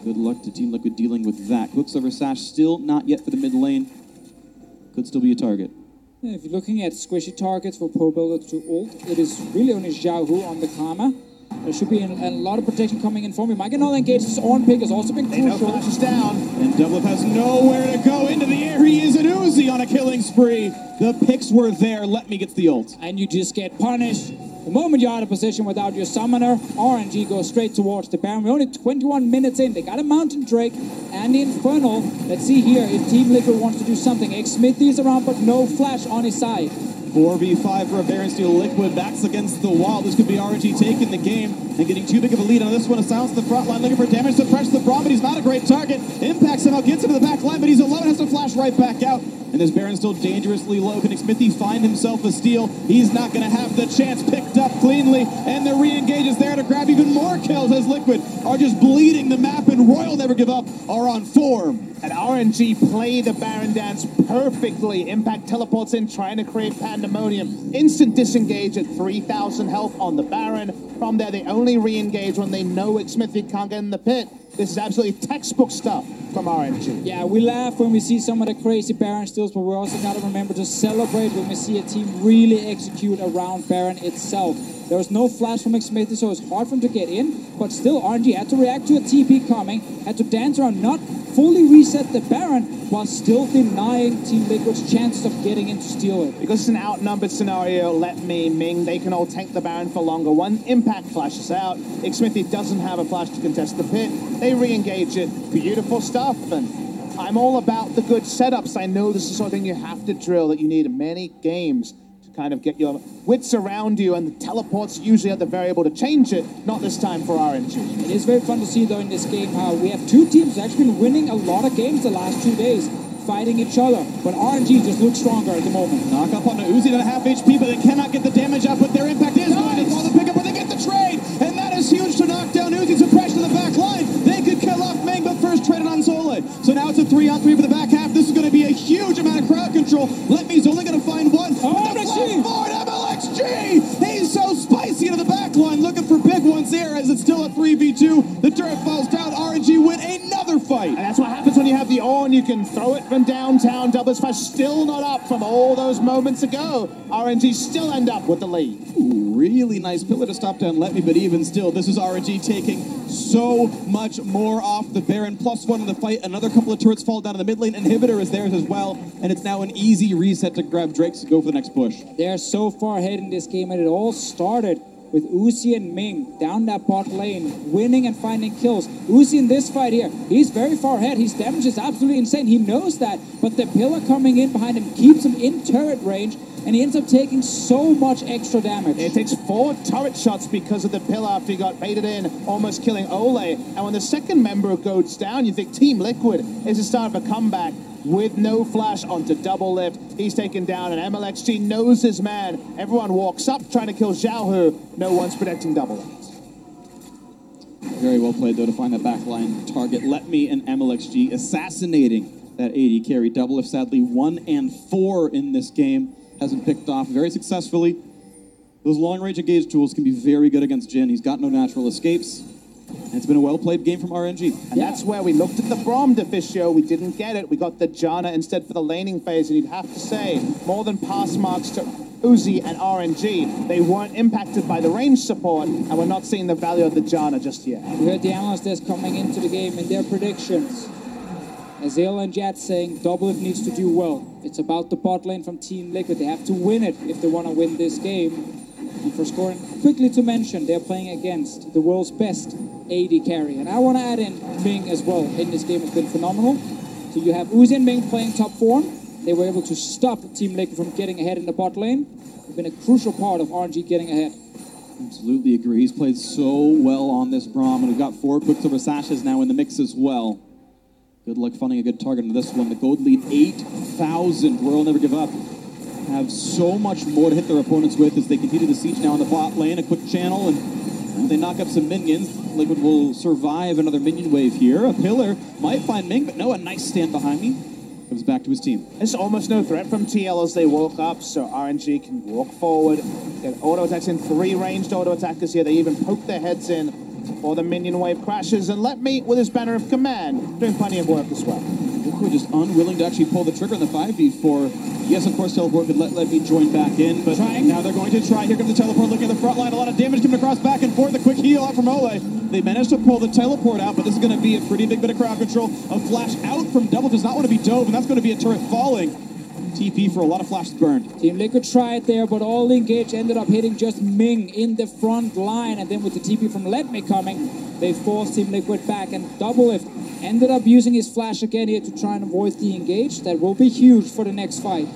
Good luck to Team Liquid dealing with that. Quicksilver Sash still not yet for the mid lane. Could still be a target. Yeah, if you're looking at squishy targets for Pro Builder to ult, it is really only Xiao Hu on the Karma. There should be a lot of protection coming in from him. I can all engage. This on pick has also been crucial. Flashes down. And Doublelift has nowhere to go into the air. He is an Uzi on a killing spree. The picks were there. Let me get the ult. And you just get punished. The moment you're out of position without your summoner, RNG goes straight towards the Baron. We're only 21 minutes in. They got a Mountain Drake and the Infernal. Let's see here if Team Liquid wants to do something. Smithy is around, but no flash on his side. 4v5 for a Baron Steel. Liquid backs against the wall. This could be RNG taking the game and getting too big of a lead on this one. A silence the front line, looking for damage to press the Braum, but he's not a great target. Impact somehow gets into the back line, but he's alone, has to flash right back out. And this Baron's still dangerously low. Can Smithy find himself a steal? He's not going to have the chance. Picked up cleanly, and the re-engage is there to grab even more kills as Liquid are just bleeding the map, and Royal Never Give Up are on form. And RNG play the Baron dance perfectly. Impact teleports in, trying to create pandemonium. Instant disengage at 3,000 health on the Baron. From there, they only re-engage when they know Smithy can't get in the pit. This is absolutely textbook stuff from RNG. Yeah, we laugh when we see some of the crazy Baron steals, but we also got to remember to celebrate when we see a team really execute around Baron itself. There was no flash from Smithy, so it's hard for him to get in, but still RNG had to react to a TP coming, had to dance around, not fully reset the Baron, while still denying Team Liquid's chances of getting in to steal it. Because it's an outnumbered scenario, let me, Ming, they can all tank the Baron for longer. One impact flashes out. Smithy doesn't have a flash to contest the pit. They re-engage it. Beautiful stuff. And I'm all about the good setups. I know this is something you have to drill, that you need many games to kind of get your wits around you, and the teleports usually are the variable to change it. Not this time for RNG. It is very fun to see, though, in this game how we have two teams actually been winning a lot of games the last 2 days, fighting each other, but RNG just looks stronger at the moment. Knock up on the Uzi at a half HP, but they cannot get the damage out, but their impact is going to draw the pickup, but they get the trade, and that is huge to knock down Uzi. Suppression in the back line. They could kill off Meng, but first traded on Sole. So now it's a 3-on-3 for the back half. This is going to be a huge amount of crowd control. Letme's only going to find one. MLXG! He's so spicy into the back line, looking for big ones here as it's still a 3v2. The turret falls down. RNG win another fight. And that's what happens when you have the on. You can throw it from downtown. Double Smash still not up from all those moments ago. RNG still end up with the lead. Ooh, really nice pillar to stop down Let Me, but even still, this is RNG taking so much more off the Baron. +1 in the fight. Another couple of turrets fall down in the mid lane. Inhibitor is theirs as well, and it's now an easy reset to grab Drakes to go for the next push. They're so far ahead in this game, and it all started with Uzi and Ming down that bot lane, winning and finding kills. Uzi in this fight here, he's very far ahead. His damage is absolutely insane. He knows that, but the pillar coming in behind him keeps him in turret range, and he ends up taking so much extra damage. It takes 4 turret shots because of the pillar after he got baited in, almost killing Ole. And when the second member goes down, you think Team Liquid is the start of a comeback. With no flash onto Doublelift, he's taken down, and MLXG knows his man. Everyone walks up trying to kill Xiao Hu. No one's protecting Doublelift. Very well played, though, to find that backline target. Let Me and MLXG assassinating that AD carry. Doublelift, sadly, 1 and 4 in this game. Hasn't picked off very successfully. Those long-range engage tools can be very good against Jhin. He's got no natural escapes. And it's been a well-played game from RNG. And that's where we looked at the Braum Deficio. We didn't get it. We got the Janna instead for the laning phase. And you'd have to say, more than pass marks to Uzi and RNG, they weren't impacted by the range support, and we're not seeing the value of the Janna just yet. We heard the analysts that's coming into the game in their predictions. Azale and Jet saying Doublelift needs to do well. It's about the bot lane from Team Liquid. They have to win it if they want to win this game. And for scoring, quickly to mention, they're playing against the world's best AD carry. And I want to add in Ming as well. In this game, it's been phenomenal. So you have Uzi and Ming playing top form. They were able to stop Team Liquid from getting ahead in the bot lane. They've been a crucial part of RNG getting ahead. Absolutely agree. He's played so well on this Braum, and we've got 4 Quicksilver Sashes now in the mix as well. Good luck finding a good target on this one. The gold lead, 8,000. Royal Never Give Up. Have so much more to hit their opponents with as they continue the siege now in the bot lane. A quick channel, and they knock up some minions. Liquid will survive another minion wave here. A pillar might find Ming, but no, a nice stand behind me. Comes back to his team. There's almost no threat from TL as they woke up, so RNG can walk forward, get auto attacks in, 3 ranged auto attackers here. They even poke their heads in before the minion wave crashes, and Let Me, with his banner of command, doing plenty of work as well. Liquid just unwilling to actually pull the trigger on the 5v4. Yes, of course, teleport could let me join back in, but now they're going to try. Here comes the teleport, looking at the front line. A lot of damage coming across back and forth. A quick heal out from Ole. They managed to pull the teleport out, but this is going to be a pretty big bit of crowd control. A flash out from Double does not want to be dove, and that's going to be a turret falling. TP for a lot of flashes burned. Team Liquid tried there, but all the engage ended up hitting just Ming in the front line, and then with the TP from Let Me coming, they forced Team Liquid back, and Doublelift ended up using his flash again here to try and avoid the engage. That will be huge for the next fight.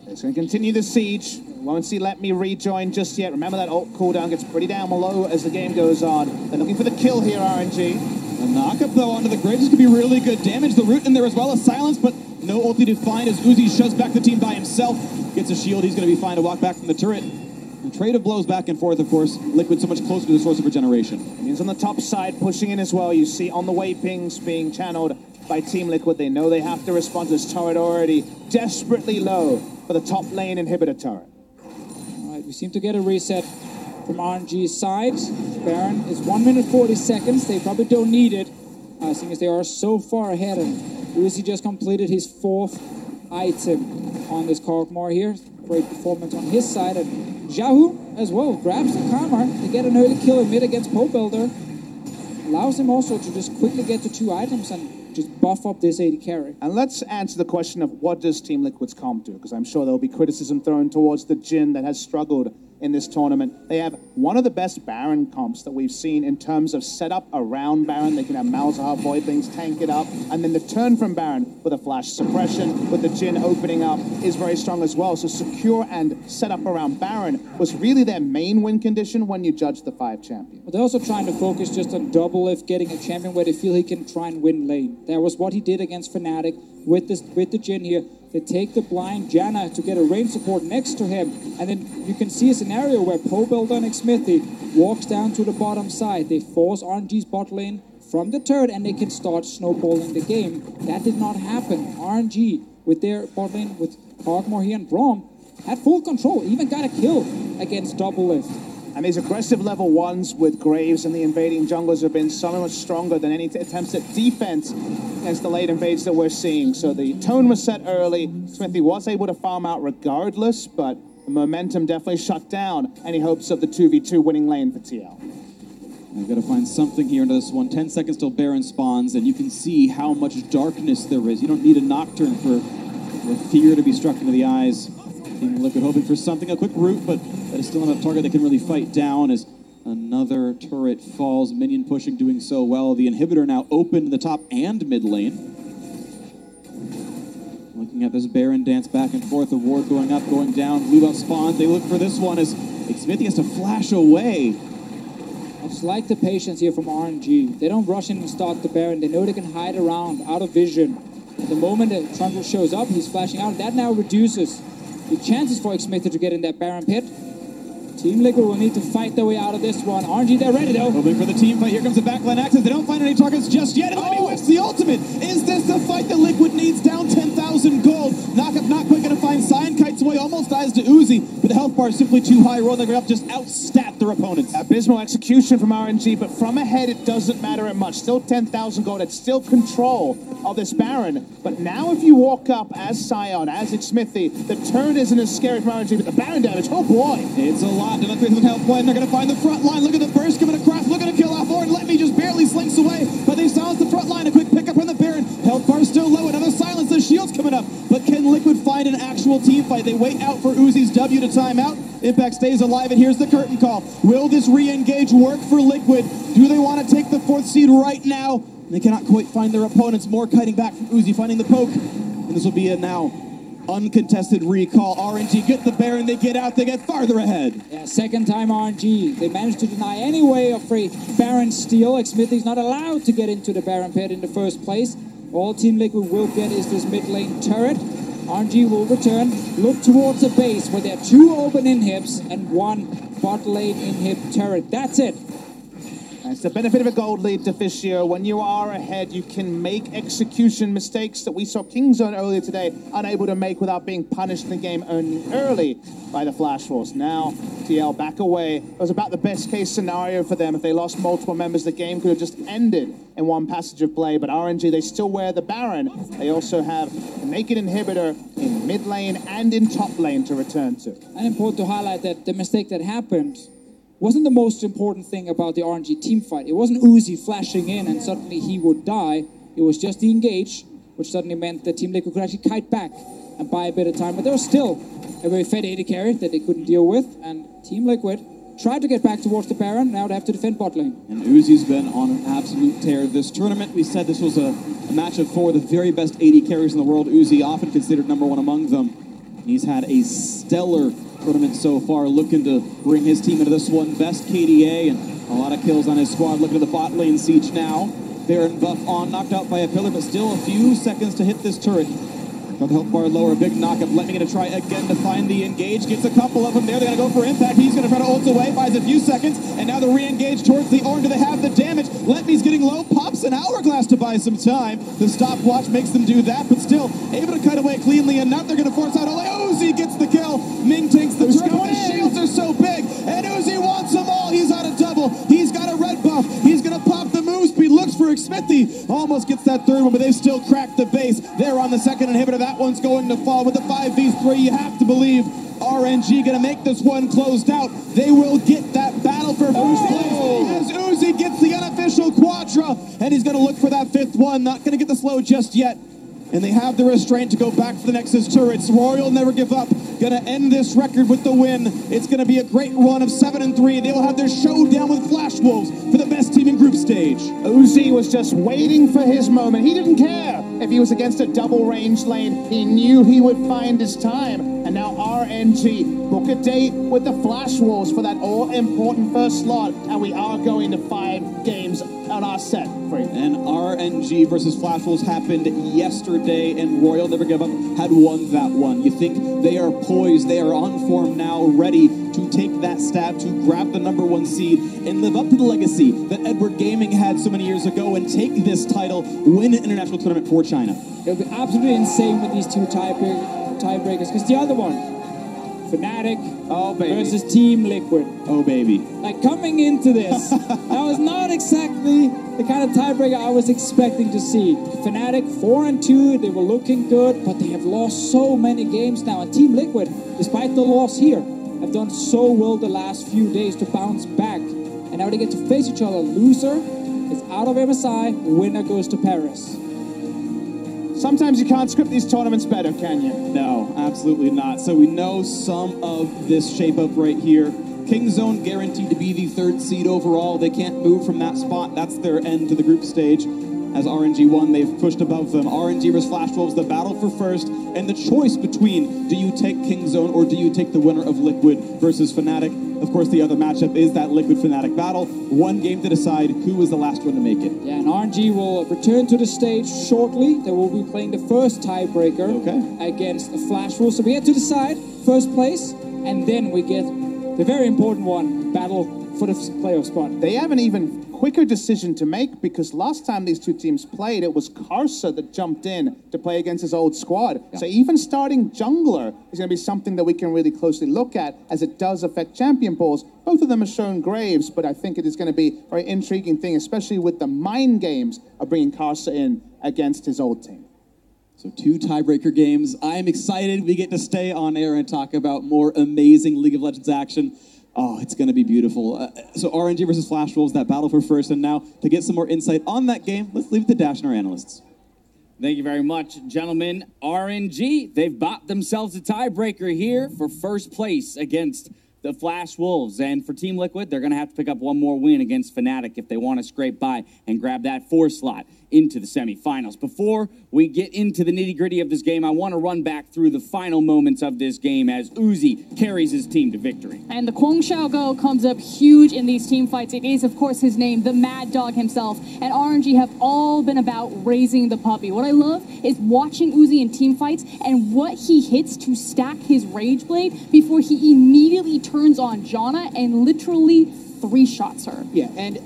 It's going to continue the siege. Won't see Let Me rejoin just yet. Remember that ult cooldown gets pretty down low as the game goes on. They're looking for the kill here, RNG. A knock-up, though, onto the Graves. This could be really good damage. The root in there as well as silence, but no ulti to find as Uzi shoves back the team by himself. Gets a shield. He's going to be fine to walk back from the turret. The trade of blows back and forth, of course. Liquid so much closer to the source of regeneration. Minions on the top side pushing in as well. You see on the way pings being channeled by Team Liquid. They know they have to respond to this turret already desperately low for the top lane inhibitor turret. All right, we seem to get a reset from RNG's side. Baron is 1 minute 40 seconds. They probably don't need it, seeing as they are so far ahead. And Uzi just completed his 4th item on this Kog'Maw here. Great performance on his side. And Jahu as well grabs the Karma to get an early kill in mid against Poe Builder. Allows him also to just quickly get to 2 items and just buff up this AD carry. And let's answer the question of what does Team Liquid's comp do? Because I'm sure there'll be criticism thrown towards the Jhin that has struggled in this tournament. They have one of the best Baron comps that we've seen in terms of setup around Baron. They can have Malzahar, Voidlings, tank it up, and then the turn from Baron with a flash suppression, with the Jhin opening up, is very strong as well. So secure and set up around Baron was really their main win condition when you judge the 5 champions. But they're also trying to focus just on Doublelift getting a champion where they feel he can try and win lane. That was what he did against Fnatic with the Jhin here. They take the blind Janna to get a range support next to him, and then you can see a scenario where Poe Builder and Smithy walks down to the bottom side. They force RNG's bot lane from the turret, and they can start snowballing the game. That did not happen. RNG, with their bot lane, with Kog'Maw here and Braum, had full control, even got a kill against Doublelift. And these aggressive level 1s with Graves and the invading junglers have been so much stronger than any attempts at defense against the late invades that we're seeing. So the tone was set early. Smithy was able to farm out regardless, but the momentum definitely shut down any hopes of the 2v2 winning lane for TL. I've got to find something here into this one. 10 seconds till Baron spawns, and you can see how much darkness there is. You don't need a Nocturne for fear to be struck into the eyes. Team Liquid hoping for something, a quick root, but that is still not a target they can really fight down as another turret falls. Minion pushing, doing so well. The inhibitor now open in the top and mid lane. Looking at this Baron dance back and forth, the ward going up, going down. Blue buff spawns. They look for this one as Smithy has to flash away. I just like the patience here from RNG. They don't rush in and start the Baron. They know they can hide around, out of vision. At the moment that Trundle shows up, he's flashing out. That now reduces the chances for Xmither to get in that Baron pit. Team Liquid will need to fight their way out of this one. RNG, they're ready though. Hoping for the team fight. Here comes the backline access. They don't find any targets just yet. And Let Me whips the ultimate. Is this the fight that Liquid needs? Down 10,000 gold. Knockup not quick enough to find Cyan. Kites away, almost dies to Uzi. But the health bar is simply too high. Rolling up, just outstat their opponents. Abysmal execution from RNG, but from ahead it doesn't matter it much. Still 10,000 gold. It's still control of this Baron. But now if you walk up as Cyan, as Smithy, the turn isn't as scary from RNG, but the Baron damage, oh boy. It's a lot. Another 3,000 health point. They're going to find the front line. Look at the burst coming across. Looking to kill off Lord. Let Me just barely slinks away. But they silenced the front line. A quick pickup from the Baron. Health bar still low. Another silence. The shield's coming up. But can Liquid find an actual team fight? They wait out for Uzi's W to time out. Impact stays alive, and here's the curtain call. Will this re-engage work for Liquid? Do they want to take the 4th seed right now? They cannot quite find their opponents. More kiting back from Uzi, finding the poke. And this will be a now uncontested recall. RNG get the Baron, they get out, they get farther ahead. Yeah, second time RNG. They managed to deny any way of free Baron steal. Smithy's not allowed to get into the Baron pit in the first place. All Team Liquid will get is this mid lane turret. RNG will return, look towards the base where there are 2 open inhibs and 1 bot lane inhib turret. That's it. It's the benefit of a gold lead to Fischer. When you are ahead, you can make execution mistakes that we saw Kingzone earlier today unable to make without being punished in the game early by the Flash Wolves. Now, TL back away. It was about the best case scenario for them. If they lost multiple members, the game could have just ended in one passage of play. But RNG, they still wear the Baron. They also have a naked inhibitor in mid lane and in top lane to return to. And important to highlight that the mistake that happened wasn't the most important thing about the RNG team fight. It wasn't Uzi flashing in and suddenly he would die. It was just the engage, which suddenly meant that Team Liquid could actually kite back and buy a bit of time. But there was still a very fed AD carry that they couldn't deal with. And Team Liquid tried to get back towards the Baron. Now they have to defend bot lane. And Uzi's been on an absolute tear this tournament. We said this was a matchup for the very best AD carries in the world. Uzi often considered #1 among them. He's had a stellar tournament so far, looking to bring his team into this one. Best KDA and a lot of kills on his squad. Looking at the bot lane siege now. Baron buff on, knocked out by a pillar, but still a few seconds to hit this turret. Got the health bar lower, a big knockup. Letting it try again to find the engage. Gets a couple of them there. They're going to go for impact. He's going to try to ult away. Buys a few seconds. And now the re-engage towards the Ornn. Do they have the damage? Letme's getting low. Pops an hourglass to buy some time. The stopwatch makes them do that, but still able to cut away cleanly enough. They're going to force out Ole. Uzi gets the kill. Ming takes the turret. The shields are so big. And Uzi wants them all. He's on a double. He's got a red buff. He's going to pop the move speed. Looks for Xmithie. Almost gets that third one, but they've still cracked the base. They're on the second inhibitor. That one's going to fall with the 5v3. You have to believe RNG going to make this one closed out. They will get that battle for first place as Uzi gets the unofficial Quadra, and he's going to look for that 5th one. Not going to get the slow just yet. And they have the restraint to go back for the Nexus turrets. Royal never give up. Gonna end this record with the win. It's gonna be a great run of 7-3. They will have their showdown with Flash Wolves for the best team in group stage. Uzi was just waiting for his moment. He didn't care if he was against a double range lane. He knew he would find his time. And now RNG book a date with the Flash Wolves for that all-important first slot. And we are going to 5 games on our set. And RNG versus Flash Wolves happened yesterday, and Royal Never Give Up had won that one. You think they are poised, they are on form now, ready to take that stab to grab the #1 seed and live up to the legacy that Edward Gaming had so many years ago and take this title, win an international tournament for China. It'll be absolutely insane with these two tiebreakers, because the other one, Fnatic versus Team Liquid. Oh, baby. Like, coming into this, that was not exactly the kind of tiebreaker I was expecting to see. Fnatic 4-2, they were looking good, but they have lost so many games now. And Team Liquid, despite the loss here, have done so well the last few days to bounce back. And now they get to face each other. Loser is out of MSI, winner goes to Paris. Sometimes you can't script these tournaments better, can you? No, absolutely not. So we know some of this shape up right here. Kingzone guaranteed to be the 3rd seed overall. They can't move from that spot. That's their end to the group stage. As RNG won, they've pushed above them. RNG versus Flash Wolves, the battle for first, and the choice between do you take Kingzone or do you take the winner of Liquid versus Fnatic? Of course, the other matchup is that Liquid Fnatic battle. 1 game to decide who is the last one to make it. Yeah, and RNG will return to the stage shortly. They will be playing the first tiebreaker against the Flash Wolves. So we have to decide first place, and then we get the very important one, battle for the playoff spot. They have an even quicker decision to make, because last time these two teams played, it was Karsa that jumped in to play against his old squad. Yeah. So even starting jungler is going to be something that we can really closely look at, as it does affect champion pools. Both of them have shown Graves, but I think it is going to be a very intriguing thing, especially with the mind games of bringing Karsa in against his old team. So 2 tiebreaker games. I am excited we get to stay on air and talk about more amazing League of Legends action. Oh, it's going to be beautiful. So RNG versus Flash Wolves, that battle for first. And now, to get some more insight on that game, let's leave it to Dash and our analysts. Thank you very much, gentlemen. RNG, they've bought themselves a tiebreaker here for first place against the Flash Wolves. And for Team Liquid, they're going to have to pick up one more win against Fnatic if they want to scrape by and grab that 4 slot into the semifinals. Before we get into the nitty-gritty of this game, I want to run back through the final moments of this game as Uzi carries his team to victory. And the Kwang Xiaogo comes up huge in these team fights. It is, of course, his name, the Mad Dog himself. And RNG have all been about raising the puppy. What I love is watching Uzi in team fights and what he hits to stack his Rage Blade before he immediately turns on Janna and literally 3-shots her. Yeah, and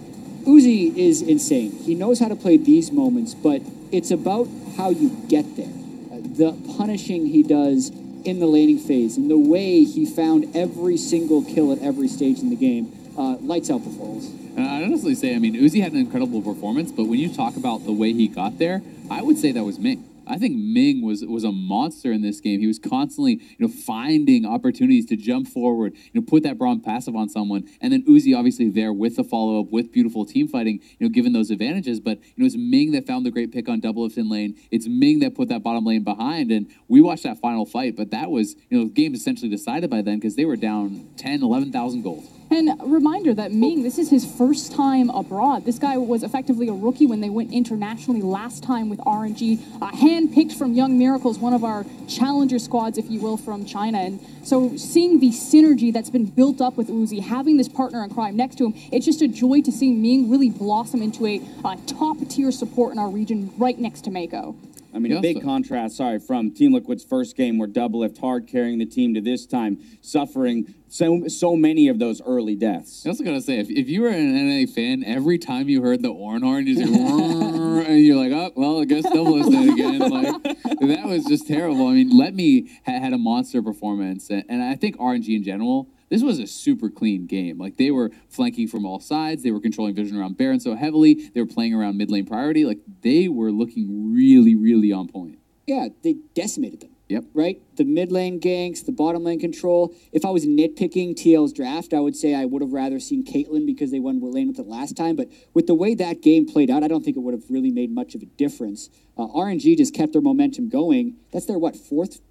Uzi is insane. He knows how to play these moments, but it's about how you get there. The punishing he does in the laning phase and the way he found every single kill at every stage in the game. Lights out performance. I'd honestly say, I mean, Uzi had an incredible performance, but when you talk about the way he got there, I would say that was Ming. I think Ming was a monster in this game. He was constantly, finding opportunities to jump forward, put that Braum passive on someone, and then Uzi obviously there with the follow-up, with beautiful team fighting, given those advantages. But it's Ming that found the great pick on double lift in lane. It's Ming that put that bottom lane behind, and we watched that final fight. But that was, the game essentially decided by then because they were down 10, 11,000 gold. And a reminder that Ming, this is his first time abroad. This guy was effectively a rookie when they went internationally last time with RNG, hand-picked from Young Miracles, one of our challenger squads, if you will, from China. And so seeing the synergy that's been built up with Uzi, having this partner in crime next to him, it's just a joy to see Ming really blossom into a top-tier support in our region right next to Mako. I mean, a big contrast, from Team Liquid's first game where double lift hard carrying the team to this time suffering so many of those early deaths. I also gotta say, if you were an NA fan, every time you heard the Orn horn, you just and you're like, oh, well, I guess double lift dead again. Like, that was just terrible. I mean, Let Me had a monster performance, and I think RNG in general, this was a super clean game. Like, they were flanking from all sides. They were controlling vision around Baron so heavily. They were playing around mid lane priority. Like, they were looking really, really on point. Yeah, they decimated them. Yep. Right? The mid lane ganks, the bottom lane control. If I was nitpicking TL's draft, I would say I would have rather seen Caitlyn because they won lane with it last time. But with the way that game played out, I don't think it would have really made much of a difference. RNG just kept their momentum going. That's their, fourth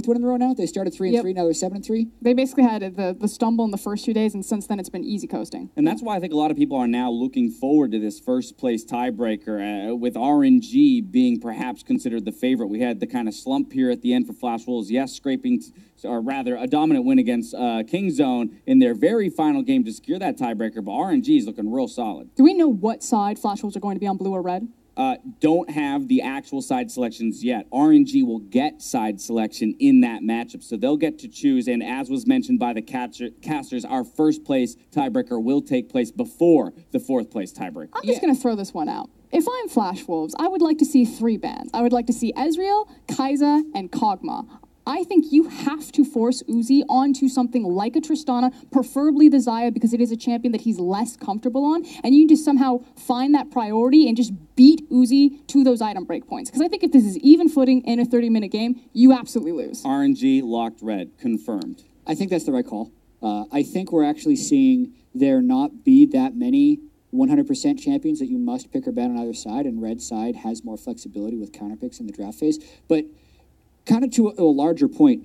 win in a row now? They started 3-3, now they're 7-3? They basically had the stumble in the first 2 days, and since then it's been easy coasting. And that's why I think a lot of people are now looking forward to this first-place tiebreaker, with RNG being perhaps considered the favorite. We had the kind of slump here at the end for Flash Wolves, yes, or rather a dominant win against Kingzone in their very final game to secure that tiebreaker, but RNG is looking real solid. Do we know what side Flash Wolves are going to be on, blue or red? Don't have the actual side selections yet. RNG will get side selection in that matchup, so they'll get to choose. And as was mentioned by the casters, our first place tiebreaker will take place before the fourth place tiebreaker. I'm just going to throw this one out. If I'm Flash Wolves, I would like to see 3 bans. I would like to see Ezreal, Kai'Sa, and Kog'Maw. I think you have to force Uzi onto something like a Tristana, preferably the Xayah, because it is a champion that he's less comfortable on, and you just somehow find that priority and just beat Uzi to those item breakpoints. Because I think if this is even footing in a 30-minute game, you absolutely lose. RNG locked red, confirmed. I think that's the right call. I think we're actually seeing there not be that many 100% champions that you must pick or ban on either side, and red side has more flexibility with counter picks in the draft phase. But kind of to a larger point,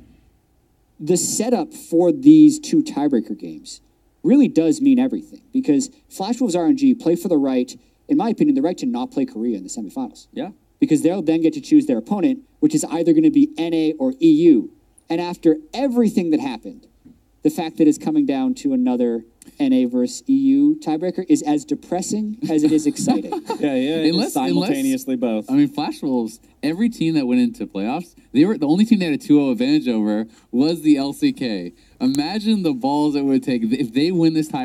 the setup for these 2 tiebreaker games really does mean everything, because Flash Wolves RNG play for the right, in my opinion, the right to not play Korea in the semifinals. Yeah. Because they'll then get to choose their opponent, which is either going to be NA or EU. And after everything that happened, the fact that it's coming down to another NA versus EU tiebreaker is as depressing as it is exciting. Simultaneously both. I mean, Flash Wolves, every team that went into playoffs, they were the only team they had a 2-0 advantage over was the LCK. Imagine the balls it would take if they win this tie.